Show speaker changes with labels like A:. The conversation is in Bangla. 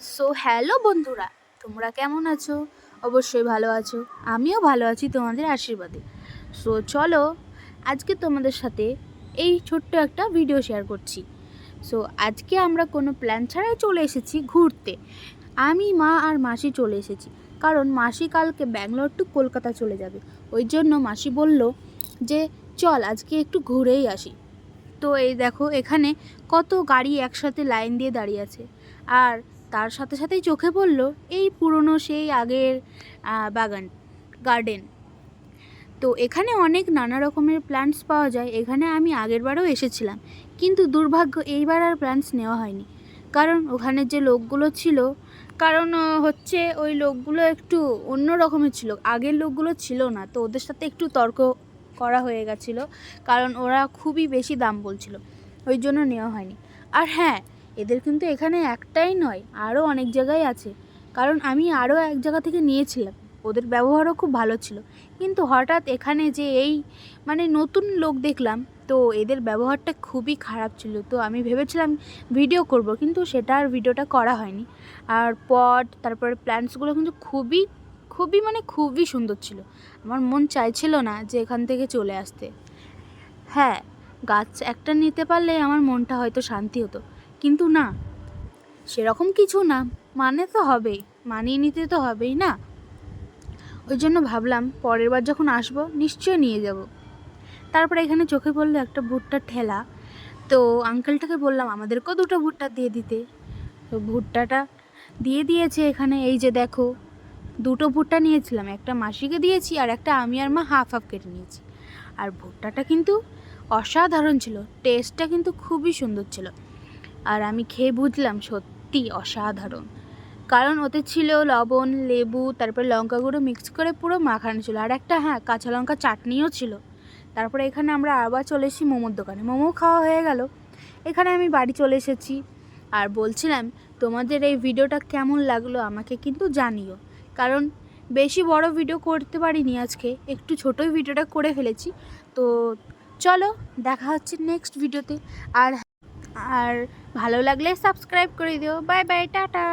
A: সো হ্যালো বন্ধুরা, তোমরা কেমন আছো? অবশ্যই ভালো আছো। আমিও ভালো আছি তোমাদের আশীর্বাদে। সো চলো, আজকে তোমাদের সাথে এই ছোট্ট একটা ভিডিও শেয়ার করছি। সো আজকে আমরা কোনো প্ল্যান ছাড়াই চলে এসেছি ঘুরতে। আমি, মা আর মাসি চলে এসেছি, কারণ মাসি কালকে ব্যাঙ্গালোর টু কলকাতা চলে যাবে। ওই জন্য মাসি বলল যে চল আজকে একটু ঘুরেই আসি। তো এই দেখো, এখানে কত গাড়ি একসাথে লাইন দিয়ে দাঁড়িয়ে আছে। আর তার সাথে সাথেই চোখে পড়ল এই পুরনো সেই আগের বাগান, গার্ডেন। তো এখানে অনেক নানা রকমের প্ল্যান্টস পাওয়া যায়। এখানে আমি আগেরবারও এসেছিলাম, কিন্তু দুর্ভাগ্য এইবার আর প্ল্যান্টস নেওয়া হয়নি, কারণ ওখানে যে লোকগুলো ছিল, কারণ হচ্ছে ওই লোকগুলো একটু অন্য রকমের ছিল, আগের লোকগুলো ছিল না। তো ওদের সাথে একটু তর্ক করা হয়ে গেছিলো, কারণ ওরা খুবই বেশি দাম বলছিল, ওই জন্য নেওয়া হয়নি। আর হ্যাঁ, এদের কিন্তু এখানে একটাই নয়, আরও অনেক জায়গায় আছে, কারণ আমি আরও এক জায়গা থেকে নিয়েছিলাম। ওদের ব্যবহারও খুব ভালো ছিল, কিন্তু হঠাৎ এখানে যে এই নতুন লোক দেখলাম, তো এদের ব্যবহারটা খুবই খারাপ ছিল। তো আমি ভেবেছিলাম ভিডিও করব, কিন্তু সেটা আর ভিডিওটা করা হয়নি। আর পট, তারপরে প্ল্যান্টসগুলো কিন্তু খুবই খুবই খুবই সুন্দর ছিল। আমার মন চাইছিল না যে এখান থেকে চলে আসতে। হ্যাঁ, গাছ একটা নিতে পারলে আমার মনটা হয়তো শান্তি হতো, কিন্তু না, সেরকম কিছু না, তো হবেই, মানিয়ে নিতে তো হবেই না। ওই জন্য ভাবলাম পরের বার যখন আসবো নিশ্চয়ই নিয়ে যাব। তারপরে এখানে চোখে পড়লো একটা ভুট্টার ঠেলা। তো আঙ্কেলটাকে বললাম আমাদেরকেও দুটো ভুট্টা দিয়ে দিতে। তো ভুট্টাটা দিয়ে দিয়েছে। এখানে এই যে দেখো, দুটো ভুট্টা নিয়েছিলাম, একটা মাসিকে দিয়েছি আর একটা আমি আর মা হাফ হাফ কেটে নিয়েছি। আর ভুট্টাটা কিন্তু অসাধারণ ছিল, টেস্টটা কিন্তু খুবই সুন্দর ছিল। আর আমি খেয়ে বুঝলাম সত্যি অসাধারণ, কারণ ওতে ছিল লবণ, লেবু, তারপরে লঙ্কা গুঁড়ো মিক্স করে পুরো মাখানো ছিল। আর একটা হ্যাঁ, কাঁচা লঙ্কা চাটনিও ছিল। তারপরে এখানে আমরা আবার চলে এসেছি মোমোর দোকানে, মোমো খাওয়া হয়ে গেল। এখানে আমি বাড়ি চলে এসেছি। আর বলছিলাম তোমাদের এই ভিডিওটা কেমন লাগলো আমাকে কিন্তু জানিও, কারণ বেশি বড় ভিডিও করতে পারিনি আজকে, একটু ছোটোই ভিডিওটা করে ফেলেছি। তো চলো, দেখা হচ্ছে নেক্সট ভিডিওতে। আর আর ভালো লাগলে সাবস্ক্রাইব করে দিও। Bye bye, tata.